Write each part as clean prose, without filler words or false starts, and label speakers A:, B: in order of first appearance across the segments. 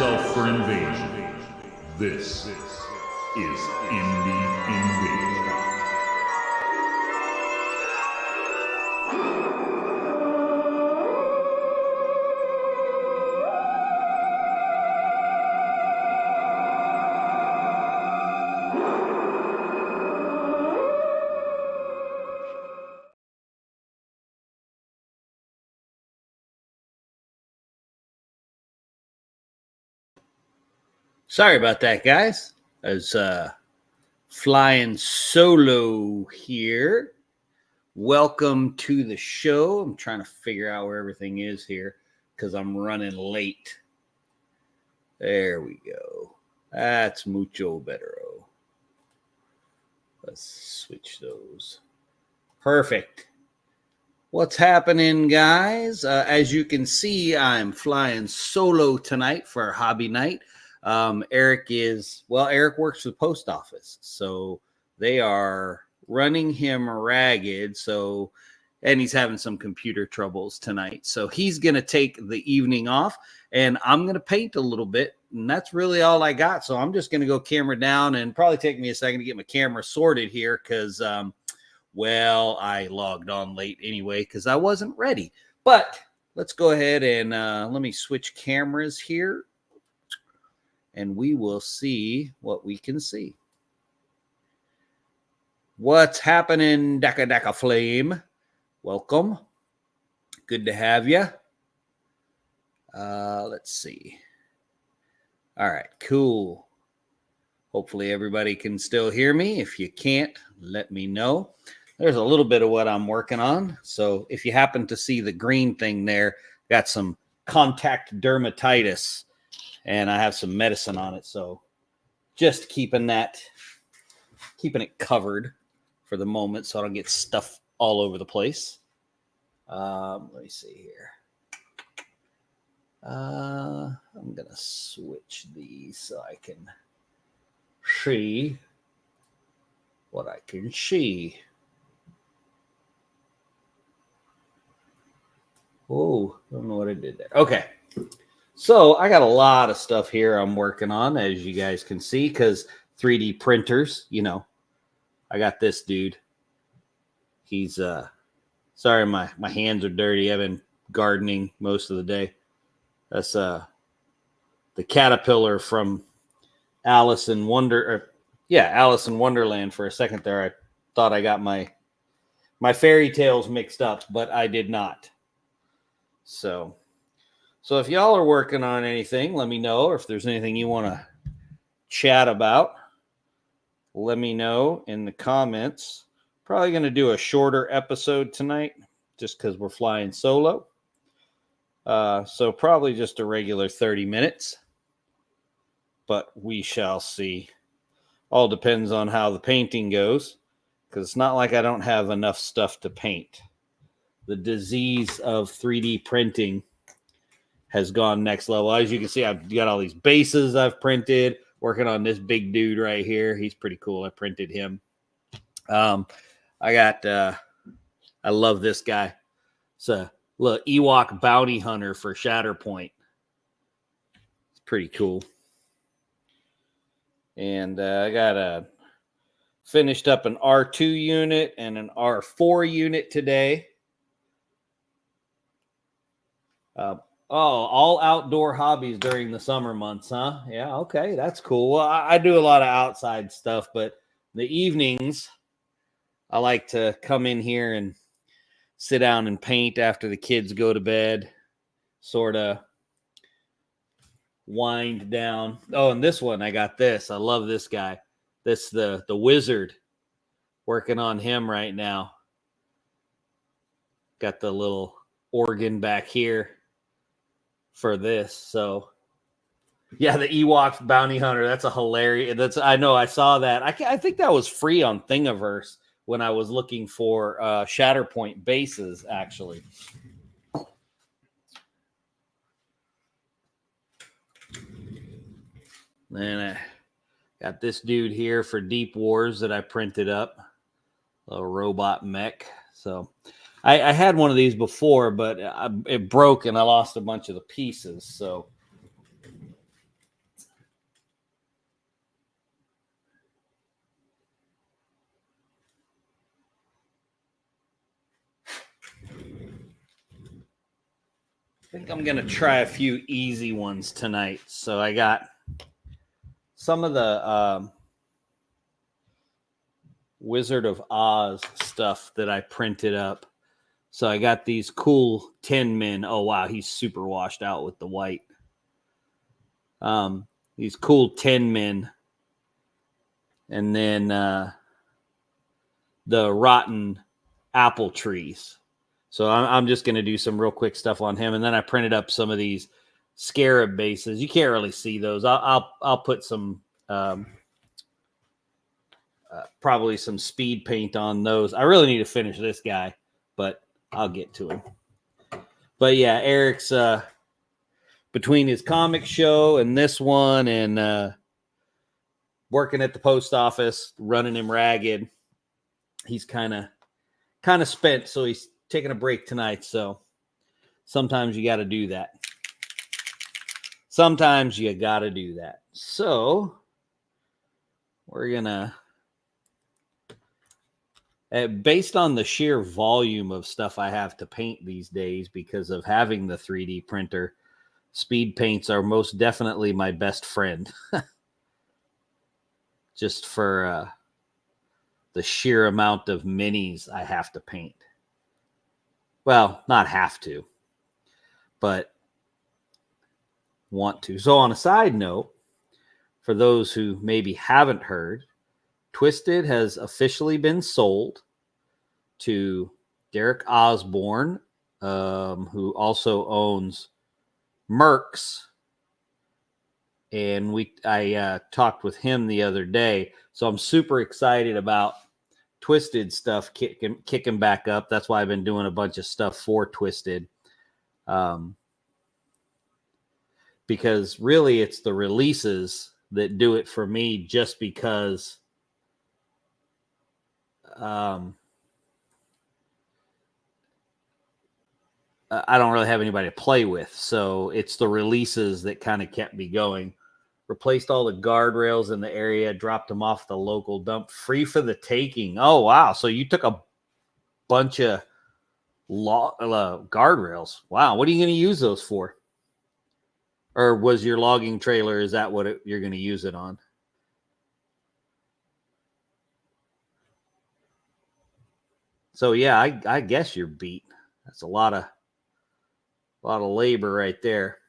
A: yourself for invasion. This is Indie Invasion.
B: Sorry about that, guys. I was flying solo here. Welcome to the show. I'm trying to figure out where everything is here because I'm running late. There we go. That's mucho better. Let's switch those. Perfect. What's happening, guys? As you can see, I'm flying solo tonight for our hobby night. Eric works for the post office, so they are running him ragged. And he's having some computer troubles tonight. So he's going to take the evening off, and I'm going to paint a little bit, and that's really all I got. So I'm just going to go camera down, and probably take me a second to get my camera sorted here because, I logged on late anyway because I wasn't ready. But let's go ahead and let me switch cameras here, and we will see what we can see. What's happening, Daka Flame? Welcome. Good to have you. Let's see. All right, cool. Hopefully everybody can still hear me. If you can't, let me know. There's a little bit of what I'm working on. So if you happen to see the green thing there, got some contact dermatitis, and I have some medicine on it. So just keeping it covered for the moment so I don't get stuff all over the place. Let me see here. I'm going to switch these so I can see what I can see. Oh, I don't know what I did there. Okay. So I got a lot of stuff here I'm working on, as you guys can see, because 3D printers, I got this dude. He's, sorry, my hands are dirty. I've been gardening most of the day. That's the caterpillar from Alice in Wonderland. For a second there, I thought I got my fairy tales mixed up, but I did not. So if y'all are working on anything, let me know. Or if there's anything you want to chat about, let me know in the comments. Probably going to do a shorter episode tonight just because we're flying solo. So probably just a regular 30 minutes. But we shall see. All depends on how the painting goes, because it's not like I don't have enough stuff to paint. The disease of 3D printing has gone next level. As you can see, I've got all these bases I've printed, working on this big dude right here. He's pretty cool. I printed him. I love this guy. It's a little Ewok bounty hunter for Shatterpoint. It's pretty cool. And I got finished up an R2 unit and an R4 unit today. All outdoor hobbies during the summer months, huh? Yeah, okay, that's cool. Well, I do a lot of outside stuff, but the evenings, I like to come in here and sit down and paint after the kids go to bed, sort of wind down. Oh, and this one, I got this. I love this guy. This the wizard. Working on him right now. Got the little organ back here for this. So yeah, the Ewok bounty hunter. That's a hilarious. I know I saw that. I think that was free on Thingiverse when I was looking for Shatterpoint bases, actually. Then I got this dude here for Deep Wars that I printed up. A robot mech. So I had one of these before, but it broke and I lost a bunch of the pieces. So I think I'm going to try a few easy ones tonight. So I got some of the Wizard of Oz stuff that I printed up. So I got these cool Tin Men. Oh, wow. He's super washed out with the white. These cool Tin Men. And then the rotten apple trees. So I'm just going to do some real quick stuff on him. And then I printed up some of these scarab bases. You can't really see those. I'll put some probably some speed paint on those. I really need to finish this guy, but I'll get to him. But yeah, Eric's between his comic show and this one and working at the post office, running him ragged, he's kind of spent. So he's taking a break tonight. So sometimes you got to do that. Sometimes you got to do that. So we're going to, based on the sheer volume of stuff I have to paint these days because of having the 3D printer, speed paints are most definitely my best friend. Just for the sheer amount of minis I have to paint. Well, not have to, but want to. So on a side note, for those who maybe haven't heard, Twisted has officially been sold to Derek Osborne, who also owns Mercs. And I talked with him the other day. So I'm super excited about Twisted stuff kicking back up. That's why I've been doing a bunch of stuff for Twisted. Because really it's the releases that do it for me, just because I don't really have anybody to play with. So it's the releases that kind of kept me going. Replaced all the guardrails in the area, dropped them off the local dump, free for the taking. Oh, wow. So you took a bunch of guardrails. Wow. What are you going to use those for? Or was your logging trailer, is that what you're going to use it on? So, yeah, I guess you're beat. That's a lot of labor right there.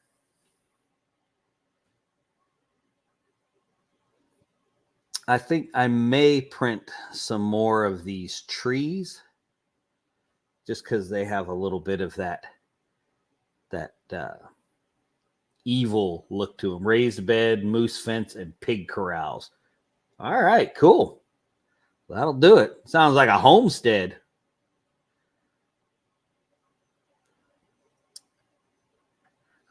B: I think I may print some more of these trees just because they have a little bit of that evil look to them. Raised bed, moose fence, and pig corrals. All right, cool. That'll do it. Sounds like a homestead.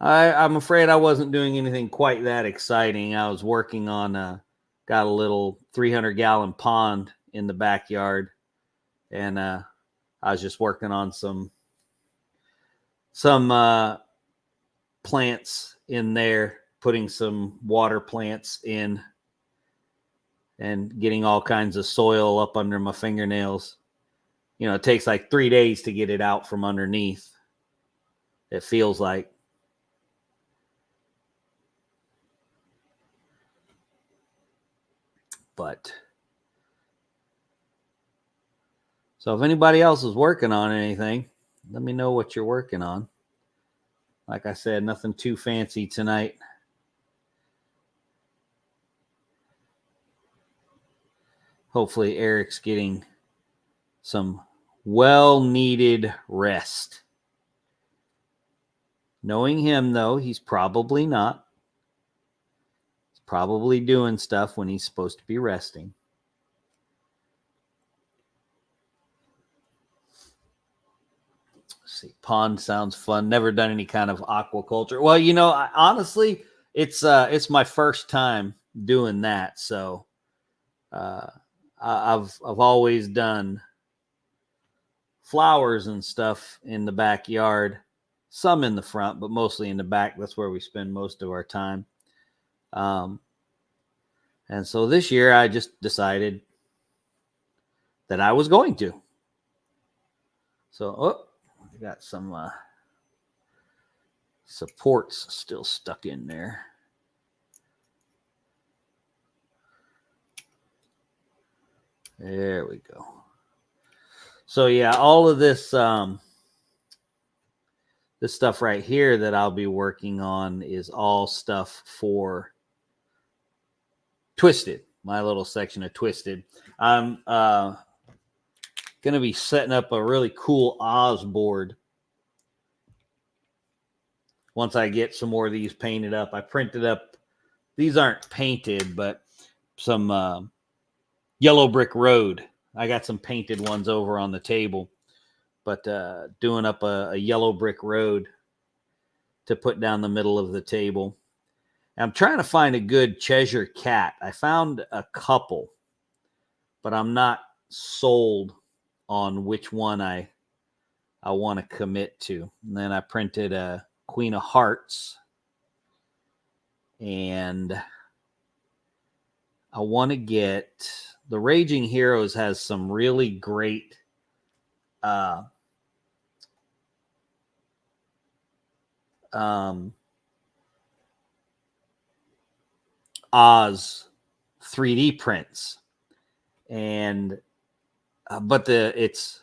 B: I'm afraid I wasn't doing anything quite that exciting. I was working on got a little 300-gallon pond in the backyard, and I was just working on some plants in there, putting some water plants in, and getting all kinds of soil up under my fingernails. You know, it takes like 3 days to get it out from underneath. It feels like. But so if anybody else is working on anything, let me know what you're working on. Like I said, nothing too fancy tonight. Hopefully Eric's getting some well-needed rest. Knowing him, though, he's probably not. He's probably doing stuff when he's supposed to be resting. Let's see, pond sounds fun. Never done any kind of aquaculture. Well, you know, honestly, it's my first time doing that. So I've always done flowers and stuff in the backyard, some in the front, but mostly in the back. That's where we spend most of our time. And so this year I just decided that I was going to. So, I got some Support's still stuck in there. There we go. So yeah, all of this this stuff right here that I'll be working on is all stuff for Twisted, my little section of Twisted. I'm going to be setting up a really cool Oz board once I get some more of these painted up. I printed up, these aren't painted, but some Yellow Brick Road. I got some painted ones over on the table, but doing up a Yellow Brick Road to put down the middle of the table. I'm trying to find a good Cheshire cat. I found a couple, but I'm not sold on which one I want to commit to. And then I printed a Queen of Hearts, and I want to get the Raging Heroes has some really great Oz 3D prints, and but it's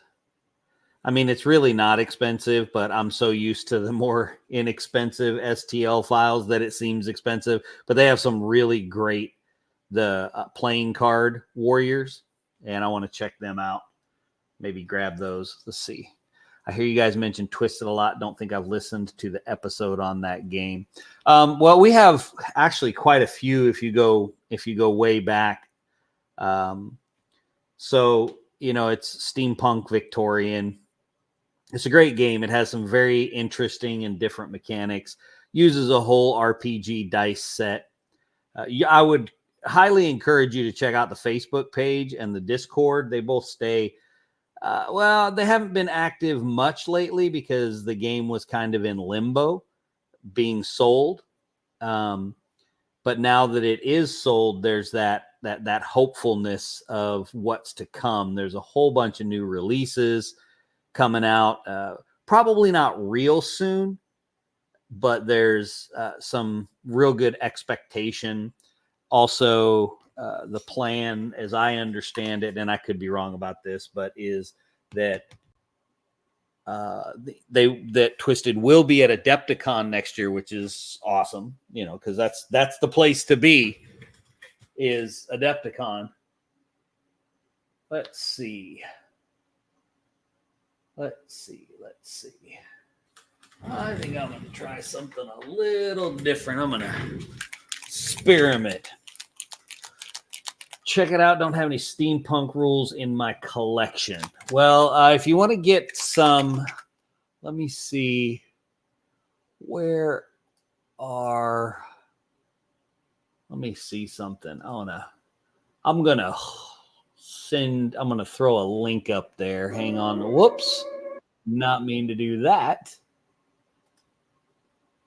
B: really not expensive, but I'm so used to the more inexpensive STL files that it seems expensive. But they have some really great playing card warriors, and I want to check them out. Maybe grab those. Let's see. I hear you guys mention Twisted a lot. Don't think I've listened to the episode on that game. Well, we have actually quite a few if you go way back. So, it's steampunk Victorian. It's a great game. It has some very interesting and different mechanics. Uses a whole RPG dice set. I would highly encourage you to check out the Facebook page and the Discord. They both stay... they haven't been active much lately because the game was kind of in limbo, being sold. But now that it is sold, there's that hopefulness of what's to come. There's a whole bunch of new releases coming out. Probably not real soon, but there's some real good expectation. Also, the plan, as I understand it, and I could be wrong about this, but is that that Twisted will be at Adepticon next year, which is awesome, because that's the place to be, is Adepticon. Let's see. I think I'm going to try something a little different. I'm going to experiment. Check it out. Don't have any steampunk rules in my collection. Well, if you want to get some, let me see. Let me see something. I'm going to throw a link up there. Hang on. Whoops. Not mean to do that.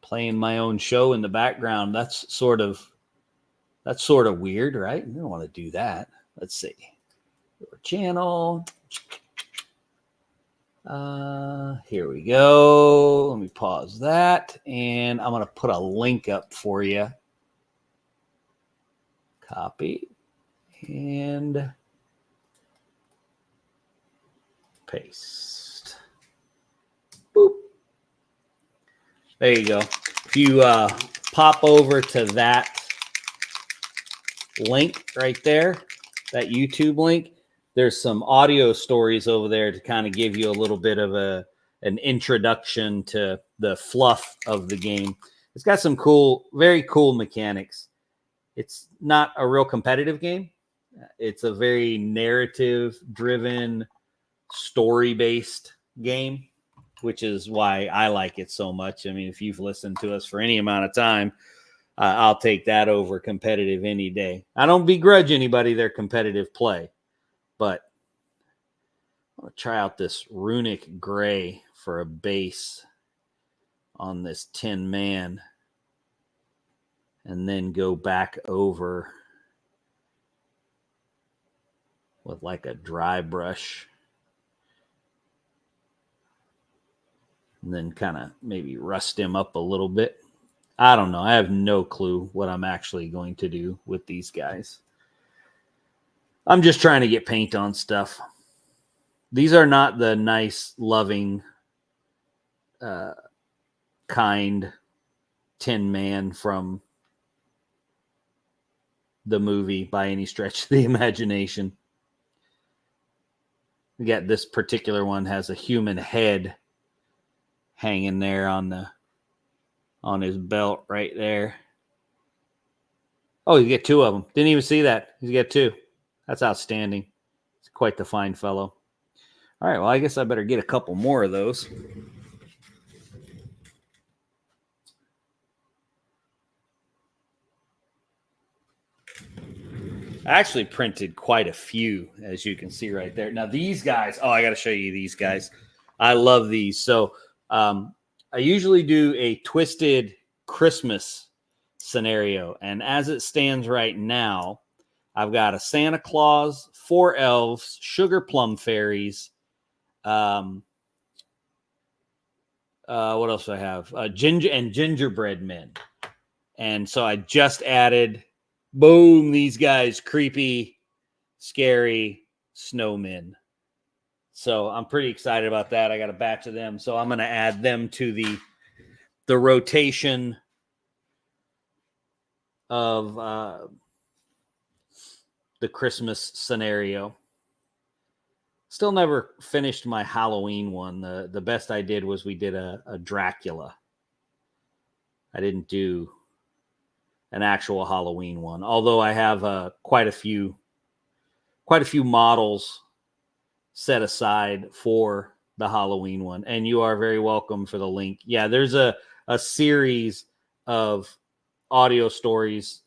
B: Playing my own show in the background. That's sort of weird, right? You don't want to do that. Let's see. Your channel. Here we go. Let me pause that. And I'm going to put a link up for you. Copy. And paste. Boop. There you go. If you pop over to that link right there, that YouTube link, there's some audio stories over there to kind of give you a little bit of an introduction to the fluff of the game. It's got some very cool mechanics. It's not a real competitive game. It's a very narrative driven, story based game, which is why I like it so much. I mean, if you've listened to us for any amount of time, I'll take that over competitive any day. I don't begrudge anybody their competitive play, but I'm going to try out this Runic Gray for a base on this Tin Man, and then go back over with like a dry brush. and then kind of maybe rust him up a little bit. I don't know. I have no clue what I'm actually going to do with these guys. I'm just trying to get paint on stuff. These are not the nice, loving, kind Tin Man from the movie by any stretch of the imagination. We got this particular one has a human head hanging there on his belt right there. Oh, you get two of them. Didn't even see that. You get two. That's outstanding. It's quite the fine fellow. All right, well, I guess I better get a couple more of those. I actually printed quite a few, as you can see right there. Now, these guys, I got to show you these guys. I love these. So I usually do a twisted Christmas scenario. And as it stands right now, I've got a Santa Claus, 4 elves, sugar plum fairies. What else do I have? Gingerbread men. And so I just added, boom, these guys, creepy, scary snowmen. So I'm pretty excited about that. I got a batch of them. So I'm going to add them to the rotation of the Christmas scenario. Still never finished my Halloween one. The best I did was we did a Dracula. I didn't do an actual Halloween one, although I have quite a few models set aside for the Halloween one. And you are very welcome for the link. Yeah, there's a series of audio stories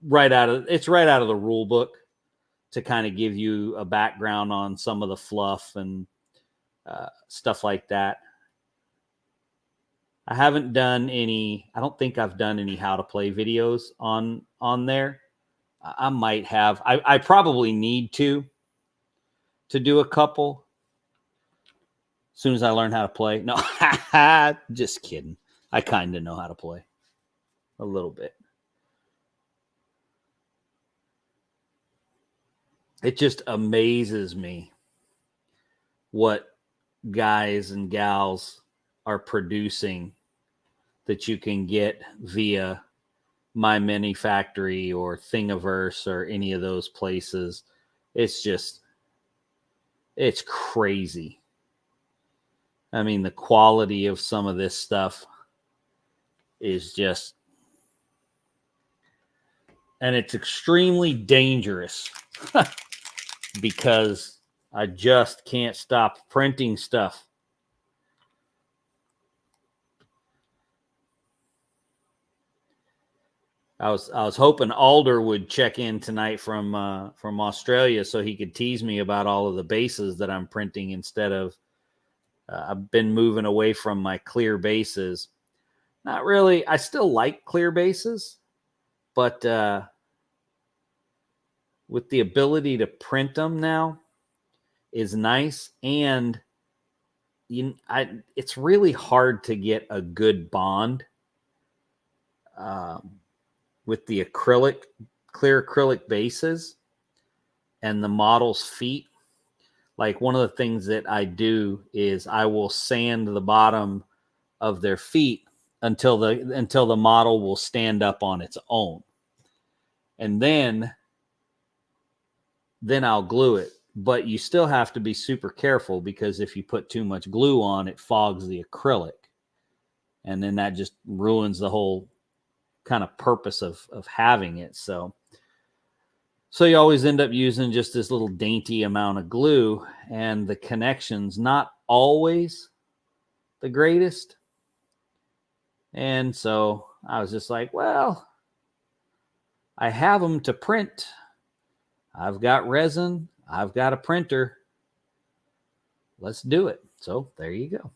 B: right out of the rule book to kind of give you a background on some of the fluff and stuff like that. I haven't done any, I don't think I've done any how to play videos on there. I might have. I probably need to do a couple as soon as I learn how to play. No, just kidding. I kind of know how to play a little bit. It just amazes me what guys and gals are producing that you can get via My Mini Factory or Thingiverse or any of those places. It's crazy. I mean, the quality of some of this stuff is just, and it's extremely dangerous because I just can't stop printing stuff. I was hoping Alder would check in tonight from Australia so he could tease me about all of the bases that I'm printing instead of I've been moving away from my clear bases. Not really. I still like clear bases, but with the ability to print them now is nice. And it's really hard to get a good bond with the clear acrylic bases and the model's feet. Like, one of the things that I do is I will sand the bottom of their feet until the model will stand up on its own. And then I'll glue it. But you still have to be super careful, because if you put too much glue on, it fogs the acrylic. And then that just ruins the whole kind of purpose of having it. So you always end up using just this little dainty amount of glue, and the connection's not always the greatest. And so I was just like, well, I have them to print. I've got resin. I've got a printer. Let's do it. So there you go.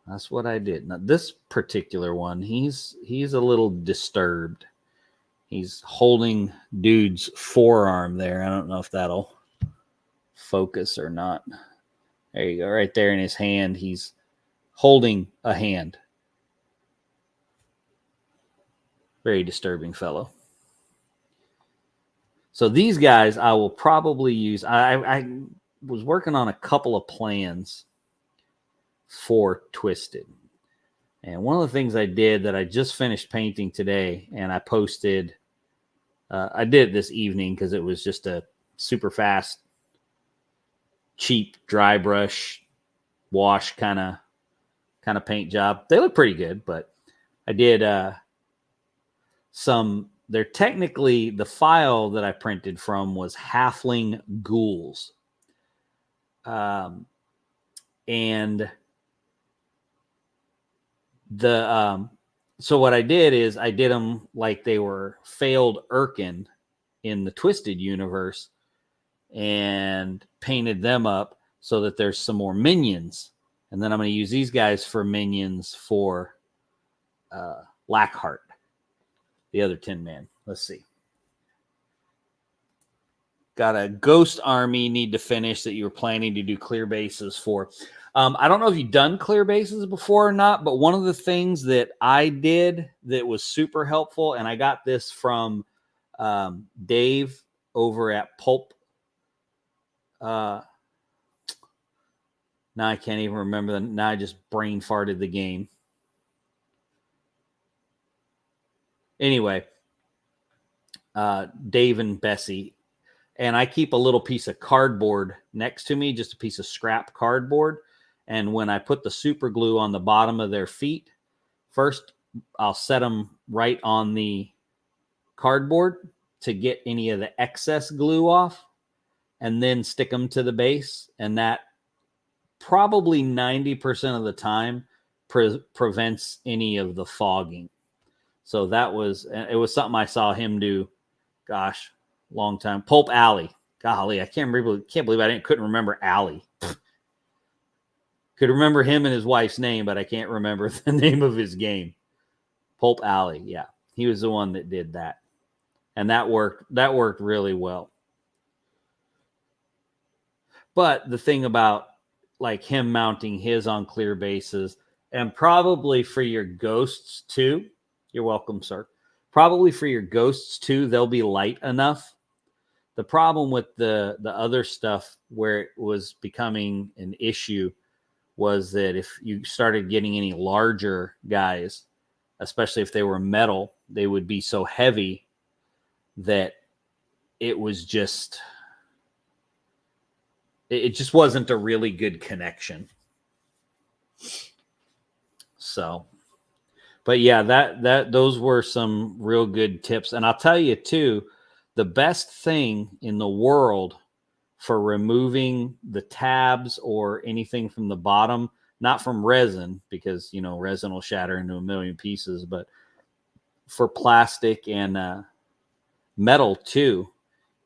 B: That's what I did. Now, this particular one, he's a little disturbed. He's holding dude's forearm there. I don't know if that'll focus or not. There you go. Right there in his hand, he's holding a hand. Very disturbing fellow. So these guys I will probably use. I was working on a couple of plans for Twisted. And one of the things I did that I just finished painting today, and I posted, I did it this evening because it was just a super fast, cheap dry brush wash kind of paint job. They look pretty good, but I did they're technically, the file that I printed from was halfling ghouls. And so what I did is I did them like they were failed Urkin in the Twisted universe and painted them up so that there's some more minions. And then I'm going to use these guys for minions for Lackhart, the other Tin Man. Let's see. Got a ghost army need to finish that you were planning to do clear bases for. I don't know if you've done clear bases before or not, but one of the things that I did that was super helpful, and I got this from Dave over at Pulp. Now I can't even remember. Now I just brain farted the game. Anyway, Dave and Bessie. And I keep a little piece of cardboard next to me, just a piece of scrap cardboard. And when I put the super glue on the bottom of their feet, first I'll set them right on the cardboard to get any of the excess glue off, and then stick them to the base. And that probably 90% of the time prevents any of the fogging. So it was something I saw him do. Gosh, long time. Pulp Alley. Golly, I can't believe I couldn't remember Alley. Could remember him and his wife's name, but I can't remember the name of his game. Pulp Alley, yeah. He was the one that did that. And that worked really well. But the thing about like him mounting his on clear bases, and probably for your ghosts too. You're welcome, sir. Probably for your ghosts too, they'll be light enough. The problem with the other stuff where it was becoming an issue was that if you started getting any larger guys, especially if they were metal, they would be so heavy that it just wasn't a really good connection. So, but yeah, those were some real good tips. And I'll tell you too, the best thing in the world for removing the tabs or anything from the bottom, not from resin, because, resin will shatter into a million pieces, but for plastic and metal too,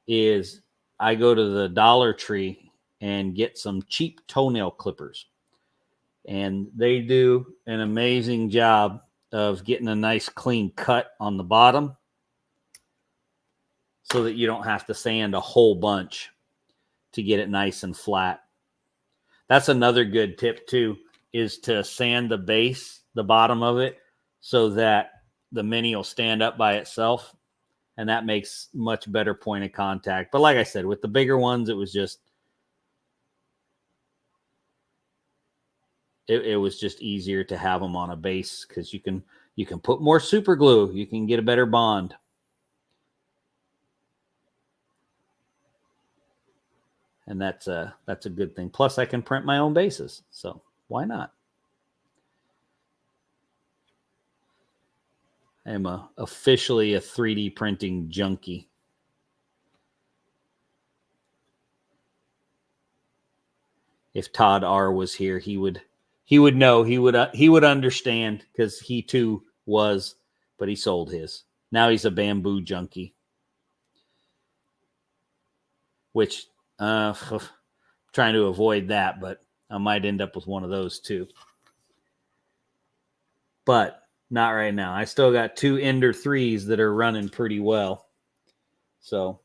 B: is I go to the Dollar Tree and get some cheap toenail clippers. And they do an amazing job of getting a nice clean cut on the bottom so that you don't have to sand a whole bunch to get it nice and flat. That's another good tip too, is to sand the base, the bottom of it, so that the mini will stand up by itself. And that makes much better point of contact. But like I said, with the bigger ones, it was just, it was just easier to have them on a base because you can put more super glue. You can get a better bond. And that's a good thing. Plus, I can print my own bases. So why not? I am officially a 3D printing junkie. If Todd R was here, he would know. He would understand, because he too was, but he sold his. Now he's a bamboo junkie. Which trying to avoid that, but I might end up with one of those too. But not right now. I still got 2 Ender 3s that are running pretty well. So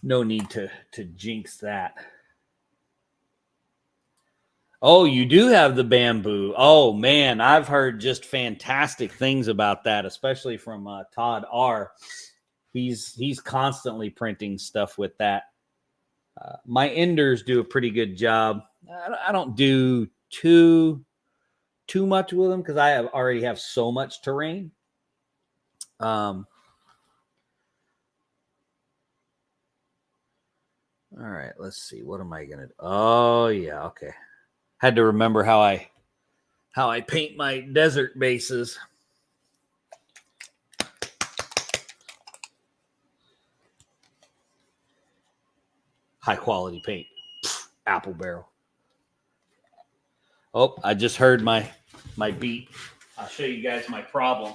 B: no need to jinx that. Oh, you do have the bamboo. Oh man, I've heard just fantastic things about that, especially from Todd R. He's constantly printing stuff with that. My enders do a pretty good job. I don't do too much with them because I already have so much terrain. All right, let's see. What am I gonna do? Oh yeah, okay. Had to remember how I paint my desert bases. High quality paint. Apple barrel. Oh, I just heard my beat. I'll show you guys my problem.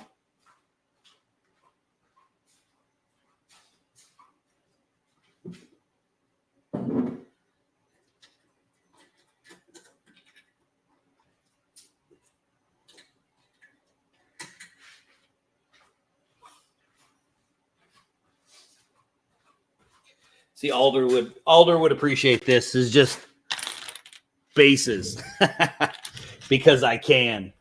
B: See, Alder would appreciate this. Is just bases because I can.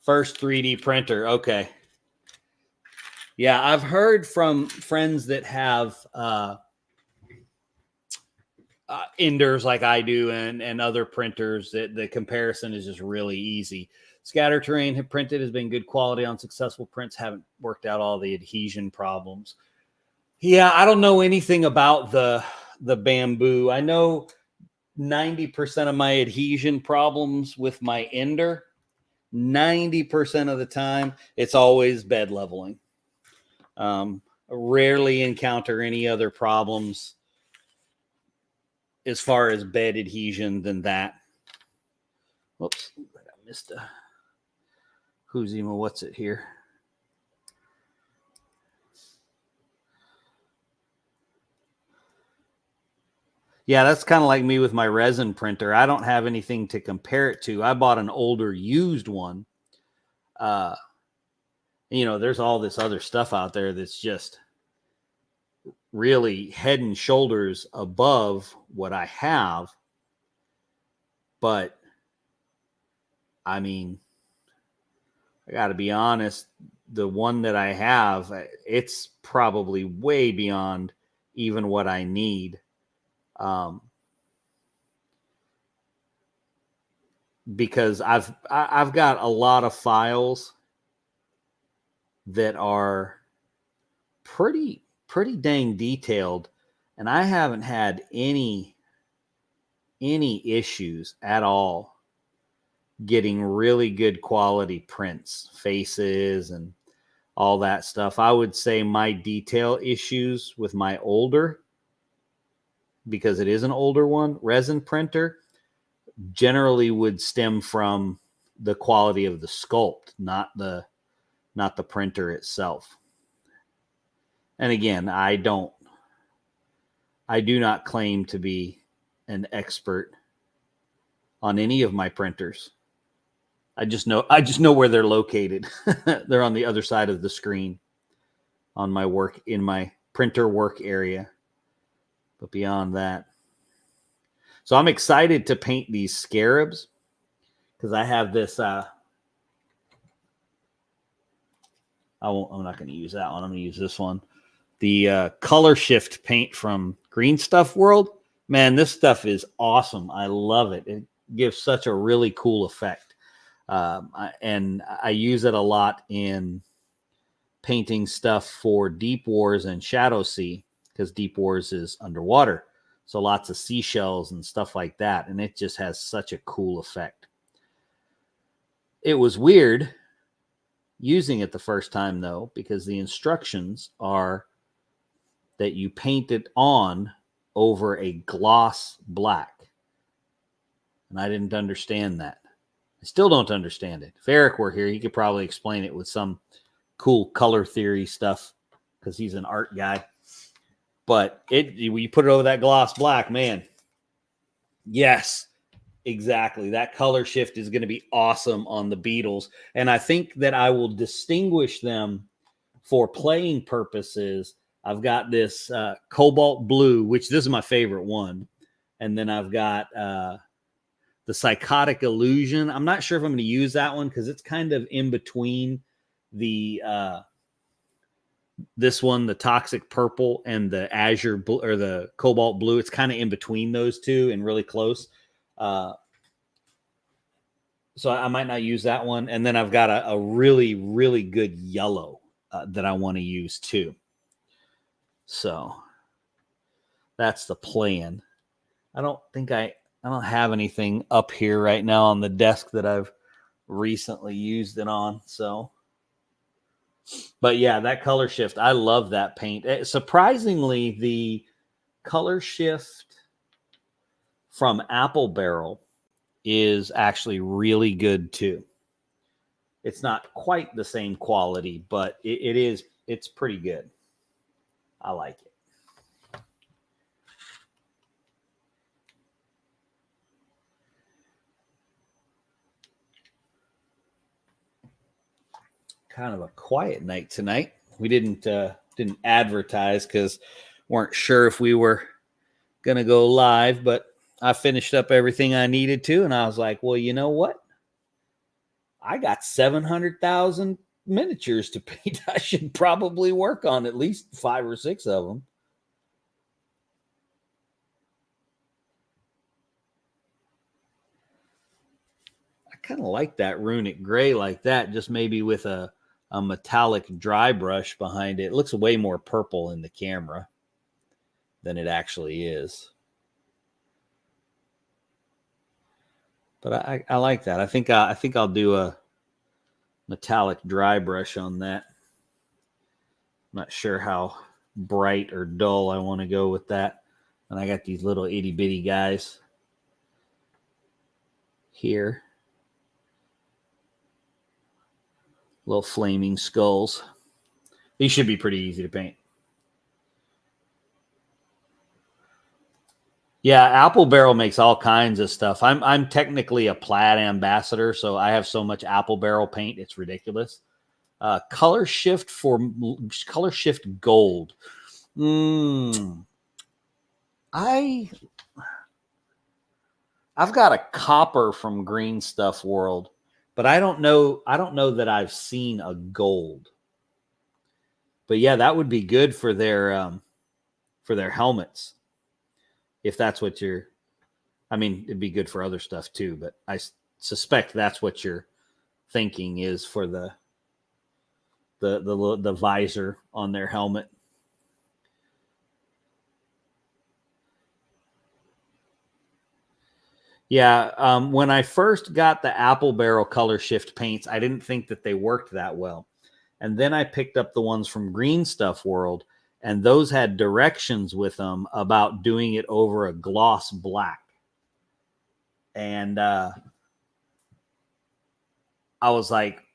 B: First 3D printer. Okay. Yeah, I've heard from friends that have enders like I do and other printers that the comparison is just really easy. Scatter terrain printed has been good quality on successful prints. Haven't worked out all the adhesion problems. Yeah, I don't know anything about the bamboo. I know 90% of my adhesion problems with my ender. 90% of the time, it's always bed leveling. Rarely encounter any other problems as far as bed adhesion than that. Whoops, I missed a Huzima. What's it here? Yeah, that's kind of like me with my resin printer. I don't have anything to compare it to. I bought an older used one. There's all this other stuff out there that's just really head and shoulders above what I have. But I mean, I got to be honest, the one that I have, it's probably way beyond even what I need. Because I've got a lot of files that are pretty dang detailed, and I haven't had any issues at all getting really good quality prints, faces, and all that stuff. I would say my detail issues with my older, because it is an older one, resin printer, generally would stem from the quality of the sculpt, not the printer itself. And again, I do not claim to be an expert on any of my printers. I just know where they're located. They're on the other side of the screen on my work, in my printer work area. But beyond that, so I'm excited to paint these scarabs because I have this. I'm not going to use that one. I'm going to use this one. The color shift paint from Green Stuff World. Man, this stuff is awesome. I love it. It gives such a really cool effect. And I use it a lot in painting stuff for Deep Wars and Shadow Sea, because Deep Wars is underwater. So lots of seashells and stuff like that. And it just has such a cool effect. It was weird using it the first time, though, because the instructions are that you paint it on over a gloss black. And I didn't understand that. I still don't understand it. If Eric were here, he could probably explain it with some cool color theory stuff, because he's an art guy. But when you put it over that gloss black, man, yes, exactly. That color shift is going to be awesome on the beetles. And I think that I will distinguish them for playing purposes I've got this cobalt blue, which this is my favorite one. And then I've got the psychotic illusion. I'm not sure if I'm going to use that one because it's kind of in between the this one, the toxic purple, and the azure blue, or the cobalt blue. It's kind of in between those two and really close. So I might not use that one. And then I've got a really, really good yellow that I want to use too. So that's the plan. I don't have anything up here right now on the desk that I've recently used it on. So, but yeah, that color shift, I love that paint. Surprisingly, the color shift from Apple Barrel is actually really good too. It's not quite the same quality, but it's pretty good. I like it. Kind of a quiet night tonight. We didn't advertise because weren't sure if we were gonna go live, but I finished up everything I needed to, and I was like, well, you know what? I got 700,000 miniatures to paint. I should probably work on at least 5 or 6 of them. I kind of like that runic gray like that, just maybe with a metallic dry brush behind it. It looks way more purple in the camera than it actually is. But I like that. I think I'll do a metallic dry brush on that. I'm not sure how bright or dull I want to go with that. And I got these little itty bitty guys here. Little flaming skulls. These should be pretty easy to paint. Yeah, Apple Barrel makes all kinds of stuff. I'm technically a plaid ambassador, so I have so much Apple Barrel paint, it's ridiculous. Color shift gold. I've got a copper from Green Stuff World, but I don't know that I've seen a gold. But yeah, that would be good for their helmets. If that's what it'd be good for other stuff too, but I suspect that's what you're thinking is for the visor on their helmet. Yeah, when I first got the Apple Barrel color shift paints, I didn't think that they worked that well. And then I picked up the ones from Green Stuff World, and those had directions with them about doing it over a gloss black. And I was like,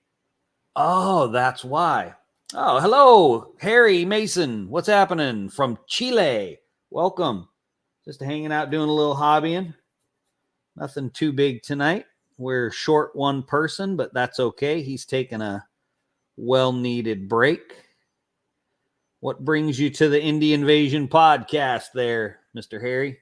B: oh, that's why. Oh, hello, Harry Mason. What's happening from Chile? Welcome. Just hanging out, doing a little hobbying. Nothing too big tonight. We're short one person, but that's okay. He's taking a well-needed break. What brings you to the Indie Invasion podcast there, Mr. Harry?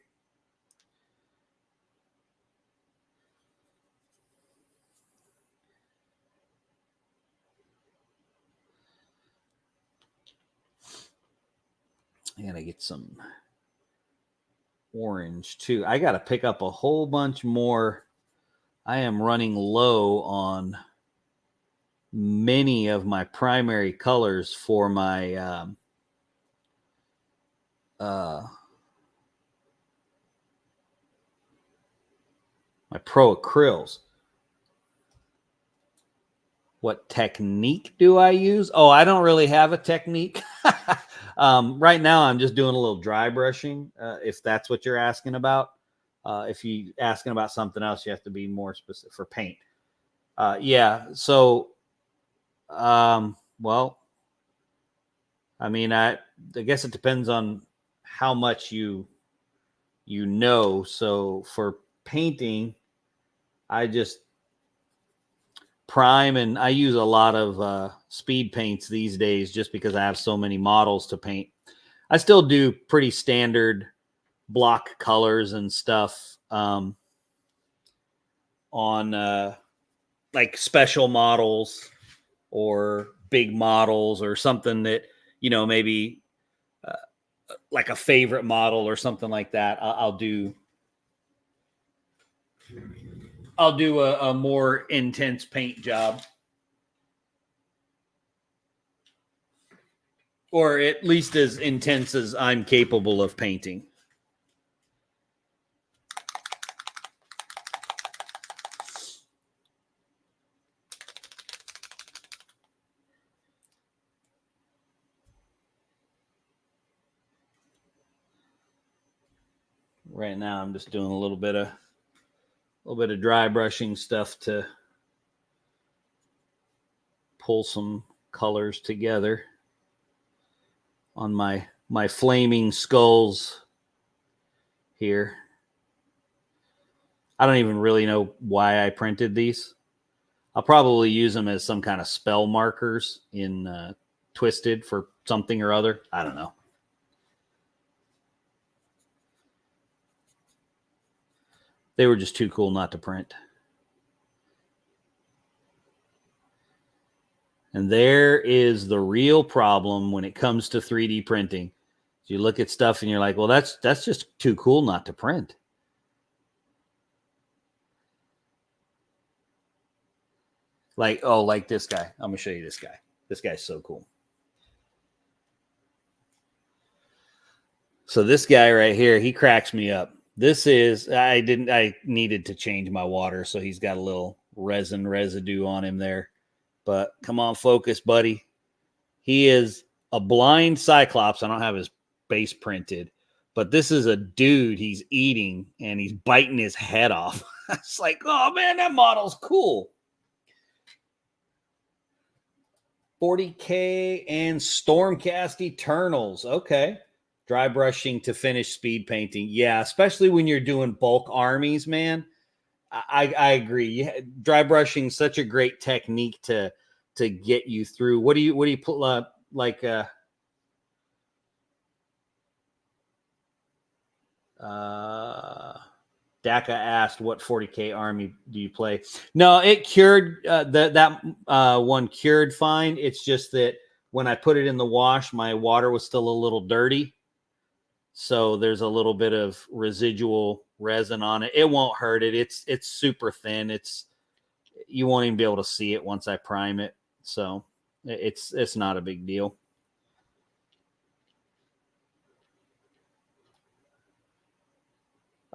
B: I gotta get some orange too. I gotta pick up a whole bunch more. I am running low on many of my primary colors for my my pro acryls. What technique do I use? Oh, I don't really have a technique. Right now, I'm just doing a little dry brushing, if that's what you're asking about. If you're asking about something else, you have to be more specific for paint. Yeah, so, well, I mean, I guess it depends on how much you know. So for painting, I just prime, and I use a lot of speed paints these days just because I have so many models to paint. I still do pretty standard block colors and stuff on like special models or big models or something that, maybe like a favorite model or something like that. I'll do a more intense paint job, or at least as intense as I'm capable of painting. Right now, I'm just doing a little bit of dry brushing stuff to pull some colors together on my flaming skulls here. I don't even really know why I printed these. I'll probably use them as some kind of spell markers in Twisted for something or other. I don't know. They were just too cool not to print. And there is the real problem when it comes to 3D printing. You look at stuff and you're like, well, that's just too cool not to print. Like this guy. I'm going to show you this guy. This guy's so cool. So this guy right here, he cracks me up. This is, I needed to change my water, so he's got a little resin residue on him there. But come on, focus, buddy. He is a blind Cyclops. I don't have his base printed, but this is a dude he's eating, and he's biting his head off. It's like, oh, man, that model's cool. 40K and Stormcast Eternals. Okay. Dry brushing to finish speed painting. Yeah, especially when you're doing bulk armies, man. I agree. Dry brushing is such a great technique to get you through. What do you put like Daka asked, what 40K army do you play? No, it cured that one cured fine. It's just that when I put it in the wash, my water was still a little dirty. So there's a little bit of residual resin on it. It won't hurt it. It's super thin. You won't even be able to see it once I prime it. So it's not a big deal.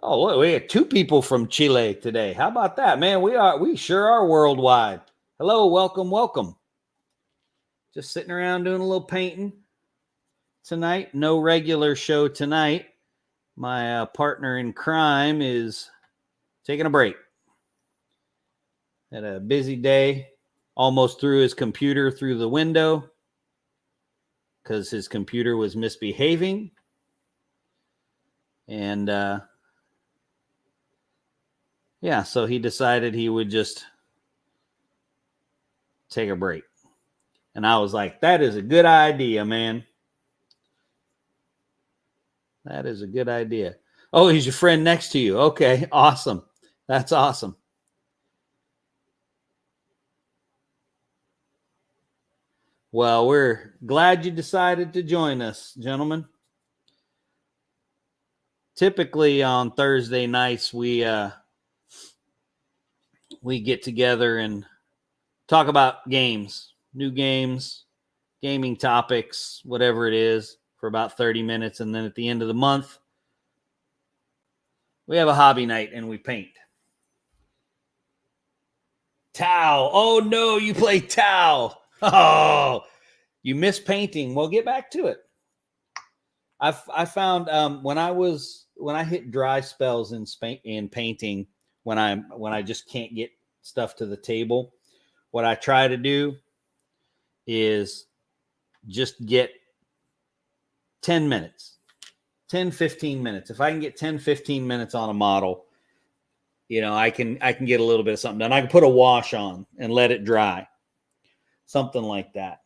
B: Oh, look, we got 2 people from Chile today. How about that, man? We sure are worldwide. Hello, welcome. Just sitting around doing a little painting tonight. No regular show tonight. My partner in crime is taking a break. Had a busy day. Almost threw his computer through the window because his computer was misbehaving. And yeah, so he decided he would just take a break. And I was like, that is a good idea, man. That is a good idea. Oh, he's your friend next to you. Okay, awesome. That's awesome. Well, we're glad you decided to join us, gentlemen. Typically on Thursday nights, we get together and talk about games, new games, gaming topics, whatever it is, for about 30 minutes. And then at the end of the month, we have a hobby night and we paint. Tau. Oh, no, you play Tau. Oh, you miss painting. Well, get back to it. I found when I hit dry spells in painting, when I just can't get stuff to the table, what I try to do is just get 10 minutes, 10, 15 minutes. If I can get 10, 15 minutes on a model, I can get a little bit of something done. I can put a wash on and let it dry. Something like that.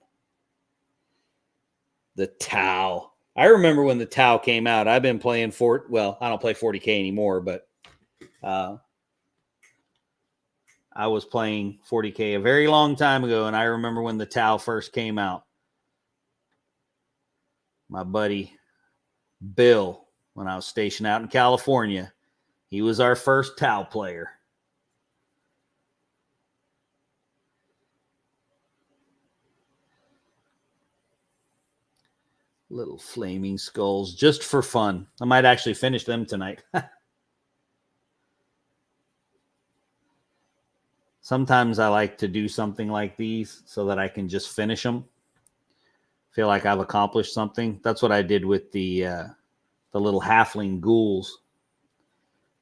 B: The Tau. I remember when the Tau came out. I've been playing well, I don't play 40K anymore, but I was playing 40K a very long time ago, and I remember when the Tau first came out. My buddy Bill, when I was stationed out in California, he was our first Tau player. Little flaming skulls, just for fun. I might actually finish them tonight. Sometimes I like to do something like these so that I can just finish them. Feel like I've accomplished something. That's what I did with the little halfling ghouls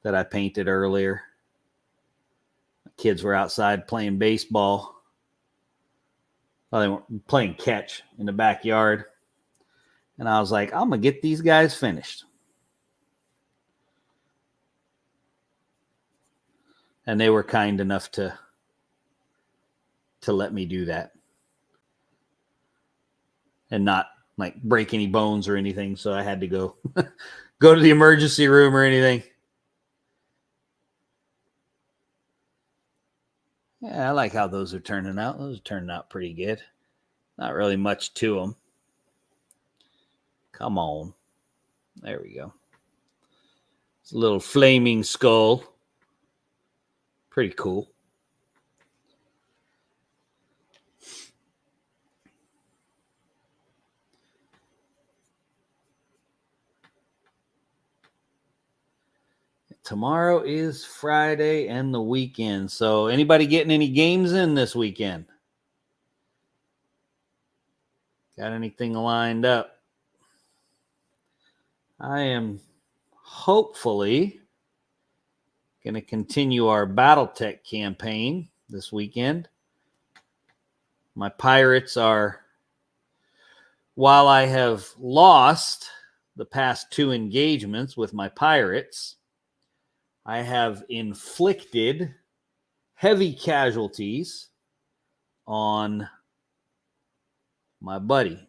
B: that I painted earlier. The kids were outside playing baseball. Well, they were playing catch in the backyard. And I was like, I'm going to get these guys finished. And they were kind enough to let me do that. And not like break any bones or anything. So I had to go to the emergency room or anything. Yeah, I like how those are turning out. Those are turning out pretty good. Not really much to them. Come on. There we go. It's a little flaming skull. Pretty cool. Tomorrow is Friday and the weekend. So anybody getting any games in this weekend? Got anything lined up? I am hopefully going to continue our Battletech campaign this weekend. My pirates are, while I have lost the past 2 engagements with my pirates, I have inflicted heavy casualties on my buddy.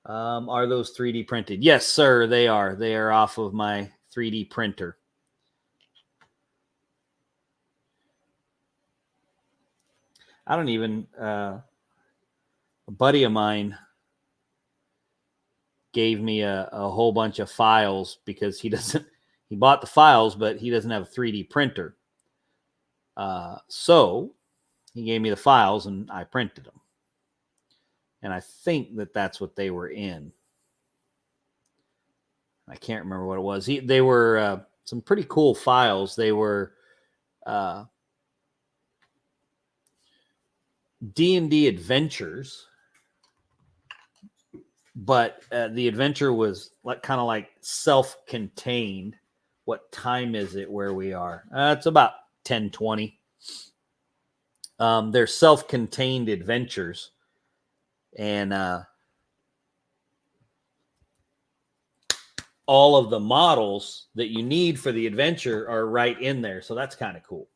B: Are those 3D printed? Yes, sir, they are. They are off of my 3D printer. I don't even, a buddy of mine gave me a whole bunch of files because he bought the files, but he doesn't have a 3D printer. So he gave me the files and I printed them. And I think that that's what they were in. I can't remember what it was. They were some pretty cool files. They were D&D adventures, but the adventure was kind of like self-contained. What time is it where we are? It's about 10:20. They're self-contained adventures. And all of the models that you need for the adventure are right in there. So that's kind of cool.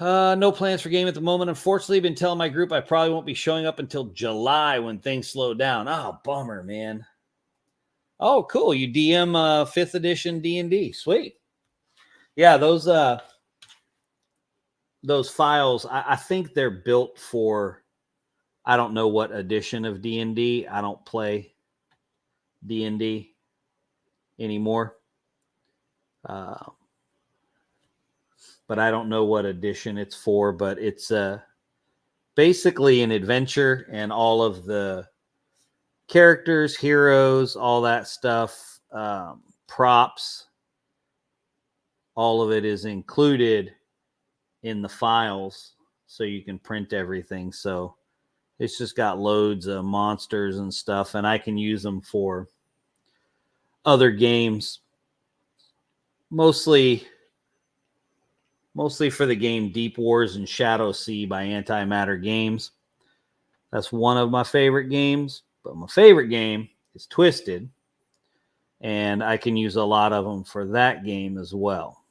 B: No plans for game at the moment. Unfortunately, I've been telling my group I probably won't be showing up until July when things slow down. Oh, bummer, man. Oh, cool. You DM 5th edition D&D. Sweet. Yeah, those files, I think they're built for, I don't know what edition of D&D. I don't play D&D anymore. But I don't know what edition it's for, but it's basically an adventure, and all of the characters, heroes, all that stuff, props, all of it is included in the files so you can print everything. So it's just got loads of monsters and stuff, and I can use them for other games, mostly for the game Deep Wars and Shadow Sea by Antimatter Games. That's one of my favorite games, but my favorite game is Twisted, and I can use a lot of them for that game as well.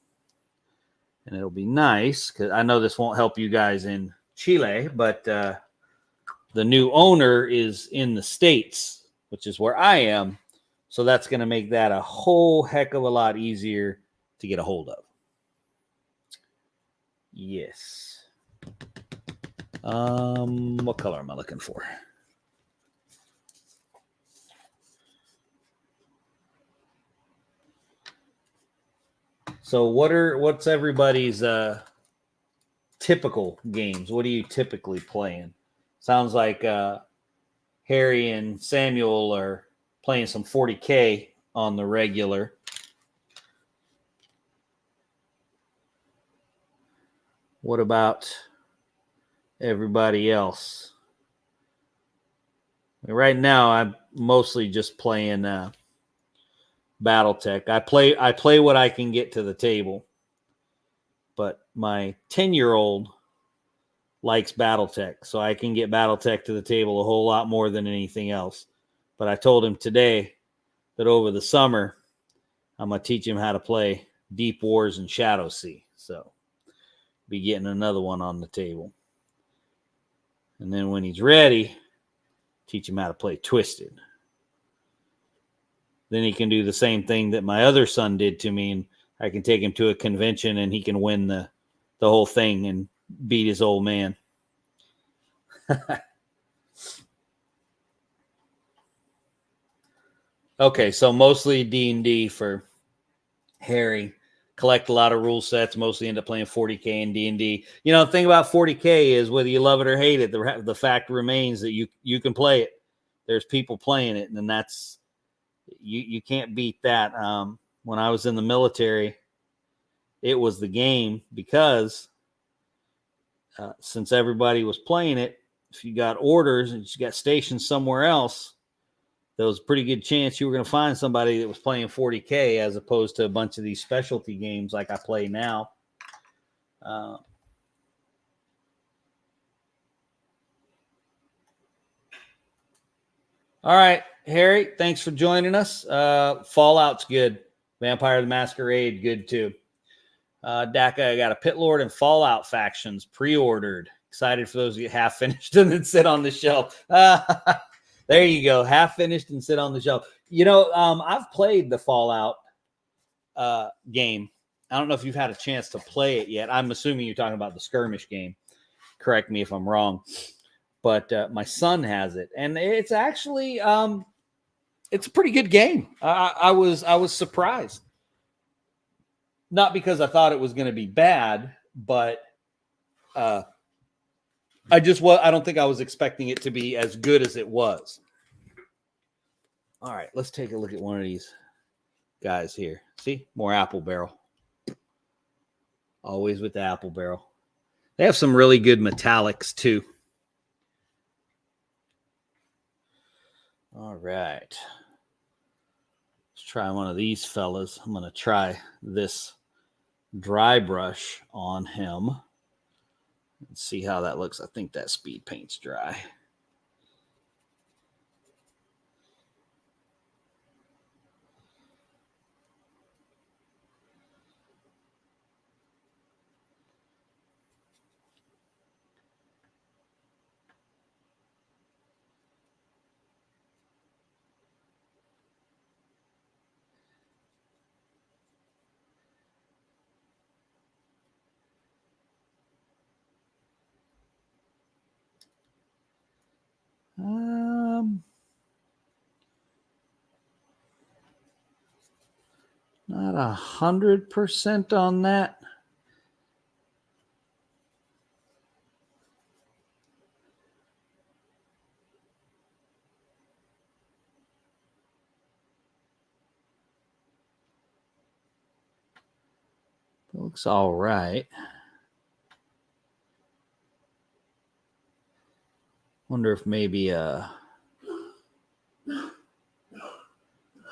B: And it'll be nice, because I know this won't help you guys in Chile, but the new owner is in the States which is where I am. So that's going to make that a whole heck of a lot easier to get a hold of. Yes. What color am I looking for? So what's everybody's typical games? What are you typically playing? Sounds like Harry and Samuel are playing some 40K on the regular. What about everybody else? Right now, I'm mostly just playing BattleTech. I play what I can get to the table, but my 10-year-old likes BattleTech, so I can get BattleTech to the table a whole lot more than anything else. But I told him today that over the summer, I'm going to teach him how to play Deep Wars and Shadow Sea. So be getting another one on the table. And then when he's ready, teach him how to play Twisted. Then he can do the same thing that my other son did to me, and I can take him to a convention and he can win the whole thing and beat his old man. Okay, so mostly D&D for Harry. Collect a lot of rule sets, mostly end up playing 40K and D&D. You know, the thing about 40K is whether you love it or hate it, the fact remains that you can play it. There's people playing it, and then that's you can't beat that. When I was in the military, it was the game because since everybody was playing it, if you got orders and you got stationed somewhere else, there was a pretty good chance you were going to find somebody that was playing 40K as opposed to a bunch of these specialty games like I play now. All right, Harry, thanks for joining us. Fallout's good. Vampire the Masquerade, good too. DACA, I got a Pit Lord and Fallout factions pre-ordered. Excited for those to get half finished and then sit on the shelf. There you go. Half finished and sit on the shelf. You know, I've played the Fallout game. I don't know if you've had a chance to play it yet. I'm assuming you're talking about the skirmish game. Correct me if I'm wrong. But my son has it. And it's actually it's a pretty good game. I was surprised. Not because I thought it was going to be bad, but I don't think I was expecting it to be as good as it was. All right, let's take a look at one of these guys here. See, more apple barrel. Always with the apple barrel. They have some really good metallics too. All right. Let's try one of these fellas. I'm going to try this dry brush on him. Let's see how that looks. I think that speed paint's dry. Not 100% on that. It looks all right. Wonder if maybe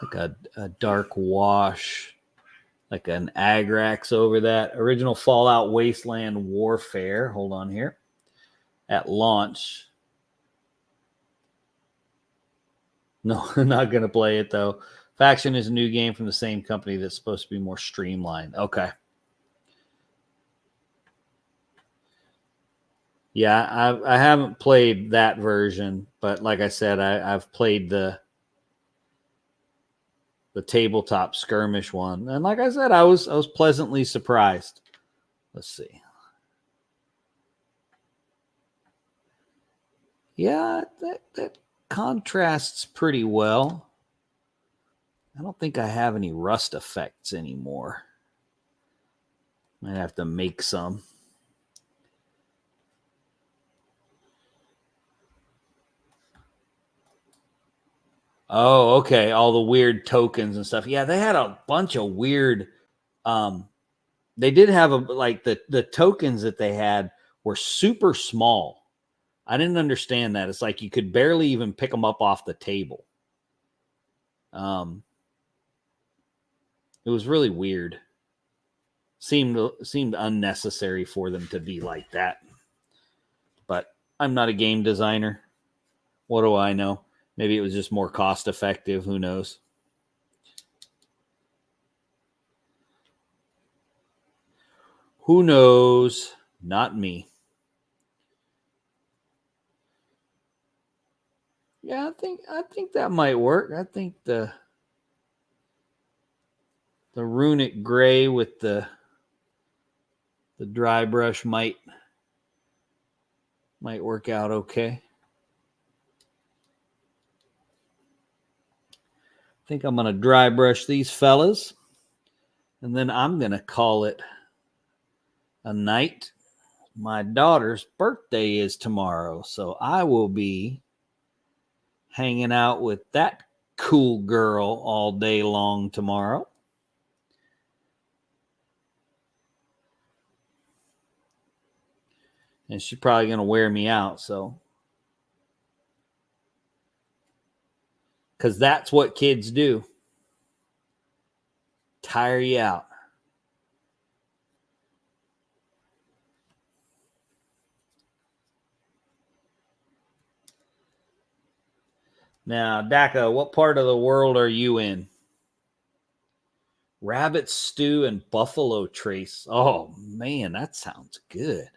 B: like a dark wash, like an Agrax over that. Original Fallout Wasteland Warfare. Hold on here. At launch. No, I'm not going to play it though. Faction is a new game from the same company that's supposed to be more streamlined. Okay. Yeah, I haven't played that version, but like I said, I've played the the tabletop skirmish one. And like I said, I was pleasantly surprised. Let's see. Yeah, that contrasts pretty well. I don't think I have any rust effects anymore. Might have to make some. Oh, okay. All the weird tokens and stuff. Yeah, they had a bunch of weird. They did have the tokens that they had were super small. I didn't understand that. It's like you could barely even pick them up off the table. It was really weird. Seemed unnecessary for them to be like that. But I'm not a game designer. What do I know? Maybe it was just more cost effective. Who knows? Who knows? Not me. Yeah, I think that might work. I think the runic gray with the dry brush might work out okay. I think I'm going to dry brush these fellas, and then I'm going to call it a night. My daughter's birthday is tomorrow, so I will be hanging out with that cool girl all day long tomorrow. And she's probably going to wear me out, so. Because that's what kids do. Tire you out. Now, Daka, what part of the world are you in? Rabbit stew and buffalo trace. Oh, man, that sounds good.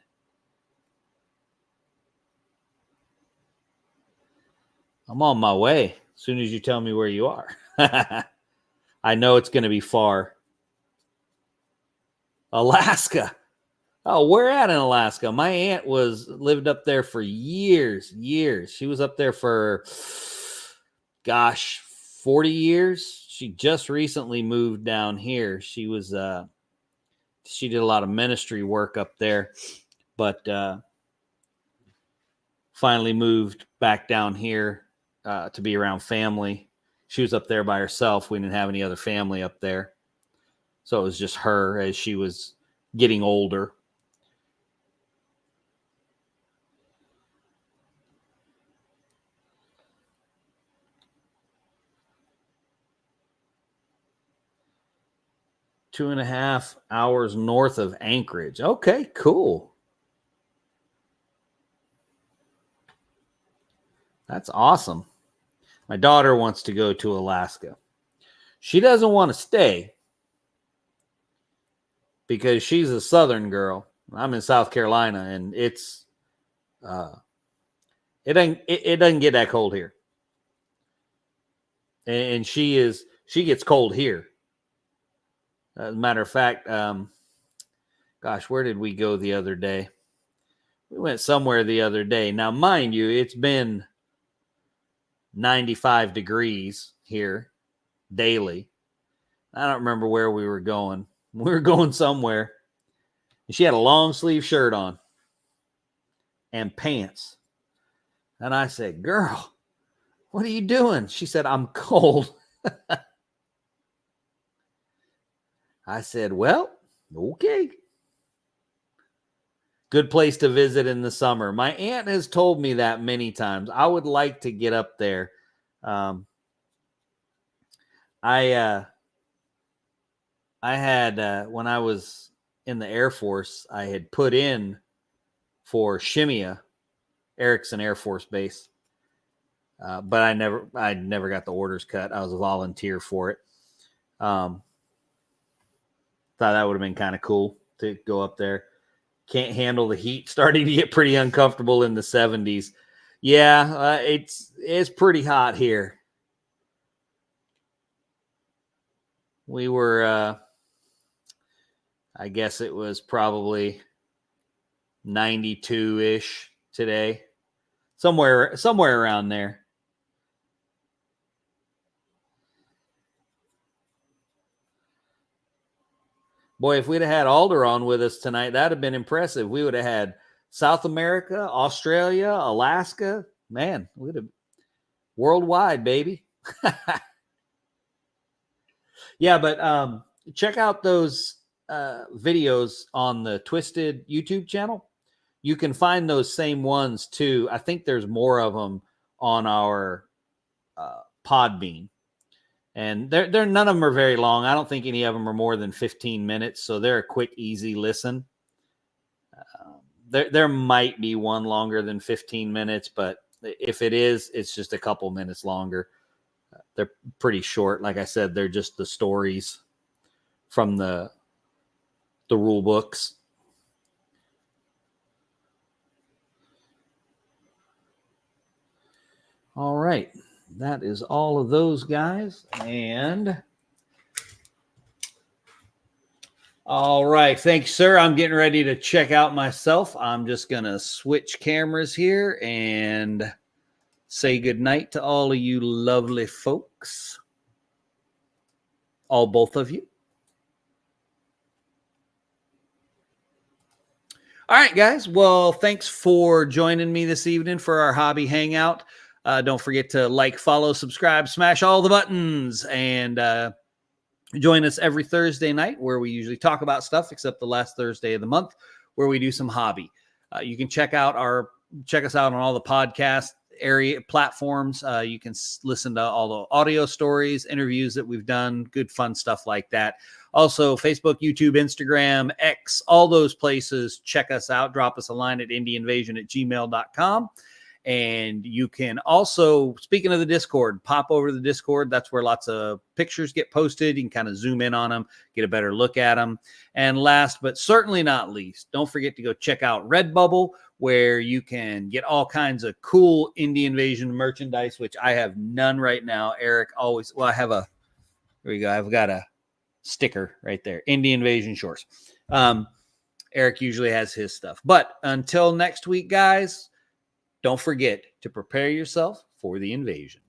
B: I'm on my way as soon as you tell me where you are. I know it's going to be far. Alaska. Oh, where at in Alaska? My aunt lived up there for years. She was up there for, 40 years. She just recently moved down here. She did a lot of ministry work up there, but finally moved back down here to be around family. She was up there by herself. We didn't have any other family up there. So it was just her as she was getting older. Two and a half hours north of Anchorage. Okay, cool. That's awesome. My daughter wants to go to Alaska. She doesn't want to stay because she's a Southern girl. I'm in South Carolina, and it doesn't get that cold here. And she gets cold here. As a matter of fact, where did we go the other day? We went somewhere the other day. Now, mind you, it's been 95 degrees here daily. I don't remember where we were going. We were going somewhere. And she had a long sleeve shirt on and pants. And I said, "Girl, what are you doing?" She said, "I'm cold." I said, "Well, okay. Good place to visit in the summer." My aunt has told me that many times. I would like to get up there. I had, when I was in the Air Force, I had put in for Shemia, Erickson Air Force Base. But I never got the orders cut. I was a volunteer for it. Thought that would have been kind of cool to go up there. Can't handle the heat. Starting to get pretty uncomfortable in the 70s. Yeah, it's pretty hot here. We were, I guess it was probably 92-ish today. Somewhere around there. Boy, if we'd have had Alder on with us tonight, that'd have been impressive. We would have had South America, Australia, Alaska. Man, we'd have worldwide, baby. Yeah, but check out those videos on the Twisted YouTube channel. You can find those same ones too. I think there's more of them on our Podbean. And they're none of them are very long. I don't think any of them are more than 15 minutes. So they're a quick, easy listen. There might be one longer than 15 minutes, but if it is, it's just a couple minutes longer. They're pretty short. Like I said, they're just the stories from the rule books. All right. That is all of those guys. And all right. Thanks, sir. I'm getting ready to check out myself. I'm just going to switch cameras here and say goodnight to all of you lovely folks. Both of you. All right, guys. Well, thanks for joining me this evening for our hobby hangout. Don't forget to like, follow, subscribe, smash all the buttons, and join us every Thursday night where we usually talk about stuff, except the last Thursday of the month where we do some hobby. You can check us out on all the podcast area platforms. You can listen to all the audio stories, interviews that we've done, good fun stuff like that. Also, Facebook, YouTube, Instagram, X, all those places. Check us out. Drop us a line at indieinvasion@gmail.com. And you can also, speaking of the Discord, pop over to the Discord. That's where lots of pictures get posted. You can kind of zoom in on them, get a better look at them. And last, but certainly not least, don't forget to go check out Redbubble, where you can get all kinds of cool Indie Invasion merchandise, which I have none right now. Eric always, I have here we go. I've got a sticker right there. Indie Invasion shorts. Eric usually has his stuff. But until next week, guys, don't forget to prepare yourself for the invasion.